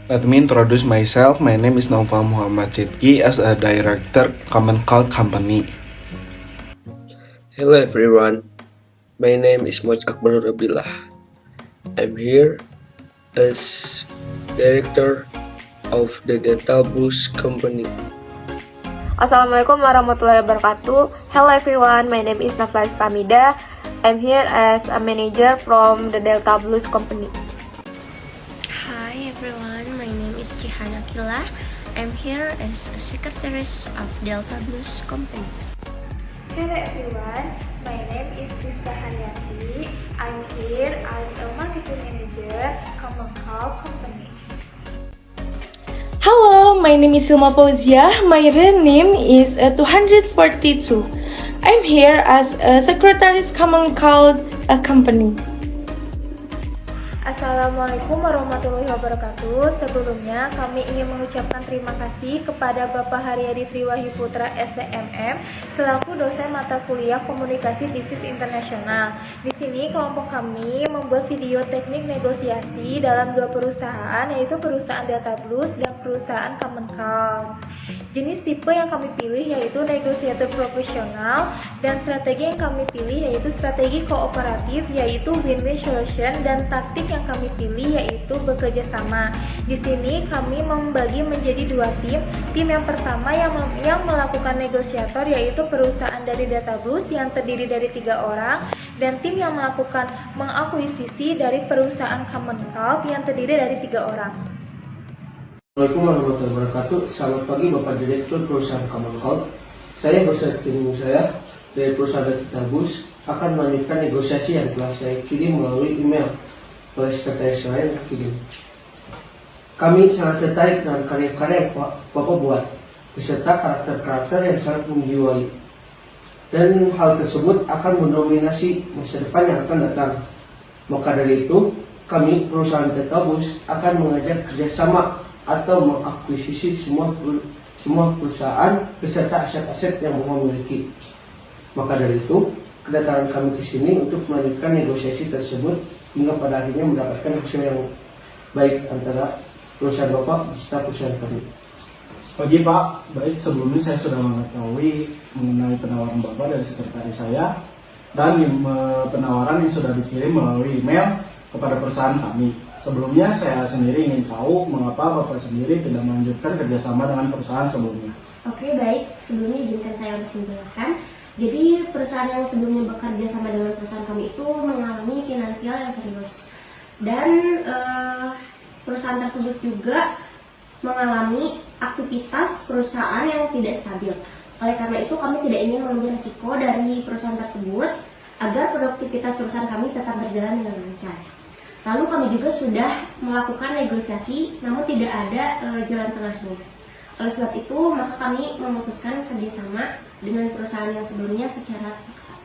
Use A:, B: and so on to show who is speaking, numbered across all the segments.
A: Let me introduce myself. My name is Naufal Muhammad Sidki as a director Common Cult Company.
B: Hello everyone, my name is Moj Akbar Rabilah. I'm here as director of the Data Blues Company.
C: Assalamualaikum warahmatullahi wabarakatuh. Hello everyone, my name is Naflaris Kamida. I'm here as a manager from the Delta Blues Company.
D: Hi everyone, my name is Jihan Akilah. I'm here as a secretary of Delta Blues Company.
E: Hello everyone, my name is Krista Haryati. I'm here as a marketing manager, Common Cult Company.
F: Hello, my name is Hilma Fauzia. My real name is 242. I'm here as a secretary Common Cult Company.
E: Assalamualaikum warahmatullahi wabarakatuh. Sebelumnya kami ingin mengucapkan terima kasih kepada Bapak Haryadi Triwahi Putra STMM selaku dosen mata kuliah Komunikasi Bisnis Internasional. Di sini kelompok kami membuat video teknik negosiasi dalam dua perusahaan, yaitu perusahaan Data Blues dan perusahaan Common Cult. Jenis tipe yang kami pilih yaitu negosiator profesional, dan strategi yang kami pilih yaitu strategi kooperatif, yaitu win-win solution, dan taktik yang kami pilih yaitu bekerja sama. Di sini kami membagi menjadi dua tim. Tim yang pertama yang melakukan negosiator yaitu perusahaan dari Data Blues yang terdiri dari 3 orang, dan tim yang melakukan mengakuisisi dari perusahaan Common Cult yang terdiri dari 3 orang.
G: Assalamualaikum warahmatullahi wabarakatuh. Selamat pagi Bapak Direktur Perusahaan Common Cult. Saya beserta tim saya dari perusahaan Data Blues akan melanjutkan negosiasi yang telah saya kirim melalui email oleh sekretaris saya yang kirim. Kami sangat tertarik dengan karya-karya yang Bapak buat, beserta karakter-karakter yang sangat menjiwai. Dan hal tersebut akan mendominasi masa depan yang akan datang. Maka dari itu, kami perusahaan Data Blues akan mengajak kerjasama atau mengakuisisi semua perusahaan beserta aset-aset yang memiliki. Maka dari itu, kedatangan kami ke sini untuk melanjutkan negosiasi tersebut hingga pada akhirnya mendapatkan hasil yang baik antara perusahaan Bapak beserta perusahaan kami.
H: Pagi Pak, baik sebelumnya saya sudah mengetahui mengenai penawaran Bapak dari sekretaris saya dan penawaran yang sudah dikirim melalui email kepada perusahaan kami. Sebelumnya saya sendiri ingin tahu mengapa Bapak sendiri tidak melanjutkan kerjasama dengan perusahaan sebelumnya.
D: Oke baik, sebelumnya izinkan saya untuk menjelaskan. Jadi perusahaan yang sebelumnya bekerja sama dengan perusahaan kami itu mengalami finansial yang serius. Dan perusahaan tersebut juga mengalami aktivitas perusahaan yang tidak stabil. Oleh karena itu kami tidak ingin mengambil risiko dari perusahaan tersebut agar produktivitas perusahaan kami tetap berjalan dengan lancar. Lalu kami juga sudah melakukan negosiasi, namun tidak ada jalan tengahnya. Oleh sebab itu, maka kami memutuskan kerjasama dengan perusahaan yang sebelumnya secara paksa.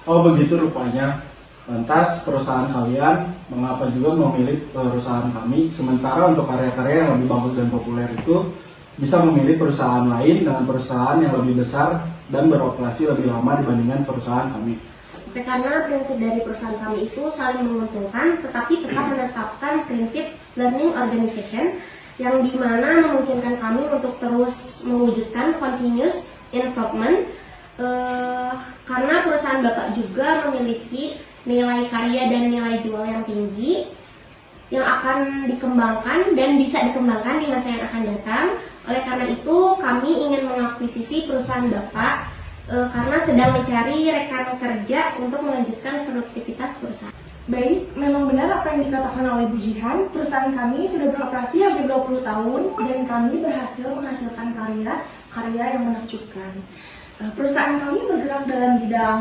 H: Oh begitu rupanya. Lantas perusahaan kalian mengapa juga memilih perusahaan kami, sementara untuk karya-karya yang lebih bagus dan populer itu bisa memilih perusahaan lain dengan perusahaan yang lebih besar dan beroperasi lebih lama dibandingkan perusahaan kami.
D: Karena prinsip dari perusahaan kami itu saling menguntungkan, tetapi tetap menetapkan prinsip learning organization yang dimana memungkinkan kami untuk terus mewujudkan continuous improvement, karena perusahaan Bapak juga memiliki nilai karya dan nilai jual yang tinggi yang akan dikembangkan dan bisa dikembangkan di masa yang akan datang. Oleh karena itu kami ingin mengakuisisi perusahaan Bapak karena sedang mencari rekan kerja untuk melanjutkan produktivitas perusahaan.
F: Baik, memang benar apa yang dikatakan oleh Bu Jihan. Perusahaan kami sudah beroperasi hampir 20 tahun dan kami berhasil menghasilkan karya yang menakjubkan. Perusahaan kami bergerak dalam bidang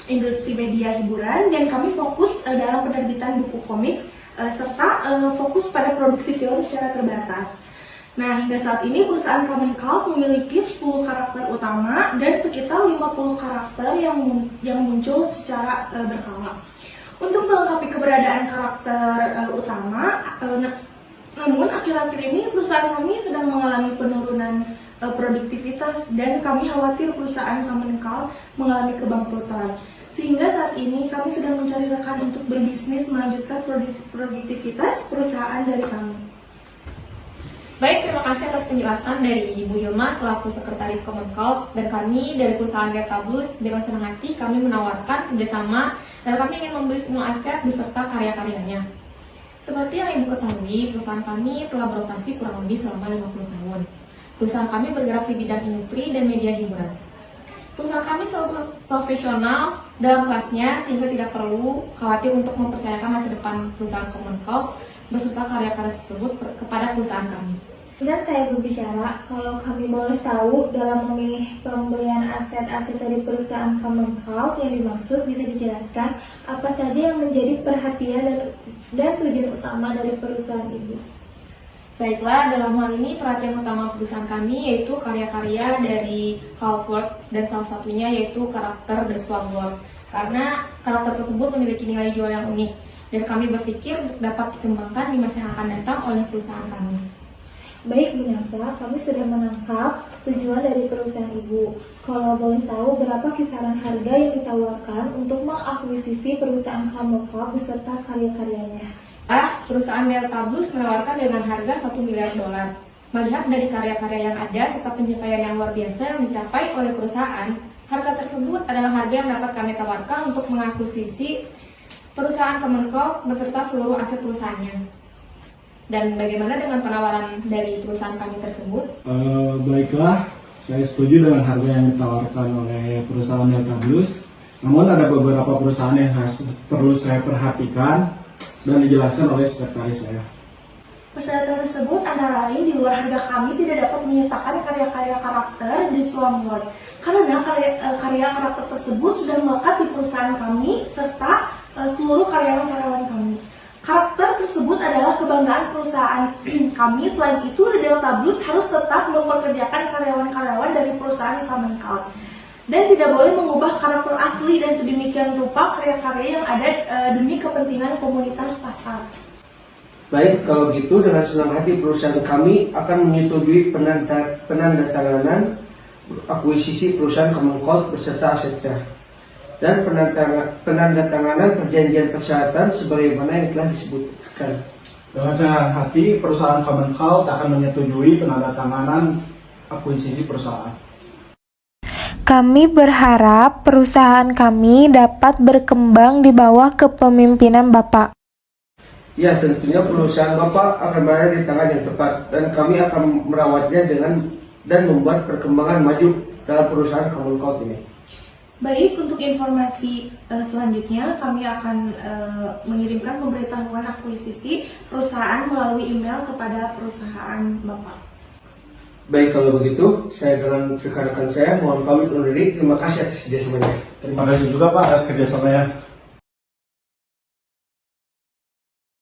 F: industri media hiburan, dan kami fokus dalam penerbitan buku komik serta fokus pada produksi film secara terbatas. Nah, hingga saat ini perusahaan Common Cult memiliki 10 karakter utama dan sekitar 50 karakter yang muncul secara berkala. Untuk melengkapi keberadaan karakter utama, namun akhir-akhir ini perusahaan kami sedang mengalami penurunan produktivitas dan kami khawatir perusahaan Common Cult mengalami kebangkrutan. Sehingga saat ini kami sedang mencari rekan untuk berbisnis melanjutkan produktivitas perusahaan dari kami.
C: Baik, terima kasih atas penjelasan dari Ibu Hilma selaku Sekretaris Common Cult, dan kami dari perusahaan Delta Blues dengan senang hati kami menawarkan kerjasama dan kami ingin membeli semua aset beserta karya-karyanya. Seperti yang Ibu ketahui, perusahaan kami telah beroperasi kurang lebih selama 50 tahun. Perusahaan kami bergerak di bidang industri dan media hiburan. Perusahaan kami selalu profesional dalam kelasnya sehingga tidak perlu khawatir untuk mempercayakan masa depan perusahaan Common Cult beserta karya-karya tersebut kepada perusahaan kami.
E: Dan saya berbicara, kalau kami boleh tahu dalam memilih pembelian aset-aset dari perusahaan Common Cult yang dimaksud, bisa dijelaskan apa saja yang menjadi perhatian dan tujuan utama dari perusahaan ini?
C: Baiklah, dalam hal ini perhatian utama perusahaan kami yaitu karya-karya dari Halford dan salah satunya yaitu karakter The Swagworth, karena karakter tersebut memiliki nilai jual yang unik dan kami berpikir untuk dapat dikembangkan di masa yang akan datang oleh perusahaan kami.
E: Baik Bu Nafa, kami sudah menangkap tujuan dari perusahaan Ibu. Kalau boleh tahu berapa kisaran harga yang ditawarkan untuk mengakuisisi perusahaan Common Cult beserta karya-karyanya?
C: Perusahaan Delta Blues menawarkan dengan harga $1 miliar. Melihat dari karya-karya yang ada serta pencapaian yang luar biasa yang dicapai oleh perusahaan, harga tersebut adalah harga yang dapat kami tawarkan untuk mengakuisisi perusahaan Common Cult beserta seluruh aset perusahaannya. Dan bagaimana dengan penawaran dari perusahaan kami tersebut?
H: Baiklah, saya setuju dengan harga yang ditawarkan oleh perusahaan Delta Blues. Namun ada beberapa perusahaan yang perlu saya perhatikan dan dijelaskan oleh sekretaris saya.
F: Persyaratan tersebut antara lain di luar harga kami tidak dapat menyertakan karya-karya karakter di Swagworth, karena karya karakter tersebut sudah melekat di perusahaan kami serta seluruh karyawan-karyawan kami. Karakter tersebut adalah kebanggaan perusahaan kami. Selain itu, The Delta Blues harus tetap mempekerjakan karyawan-karyawan dari perusahaan Common Cult dan tidak boleh mengubah karakter asli dan sedemikian rupa karya-karya yang ada demi kepentingan komunitas pasar.
G: Baik, kalau gitu dengan senang hati perusahaan kami akan menyetujui penandatanganan akuisisi perusahaan Common Cult beserta asetnya dan penandatanganan perjanjian persyaratan sebagaimana yang telah disebutkan.
H: Dengan senang hati, perusahaan Common Cult akan menyetujui penandatanganan akuisisi perusahaan.
E: Kami berharap perusahaan kami dapat berkembang di bawah kepemimpinan Bapak.
G: Ya, tentunya perusahaan Bapak akan berada di tangan yang tepat dan kami akan merawatnya dan membuat perkembangan maju dalam perusahaan Common Cult ini.
F: Baik, untuk informasi selanjutnya kami akan mengirimkan pemberitahuan akuisisi perusahaan melalui email kepada perusahaan Bapak.
G: Baik, kalau begitu saya dengan rekan-rekan saya mohon pamit undur diri. Terima kasih atas kerjasamanya.
H: Terima kasih juga Pak atas kerjasamanya.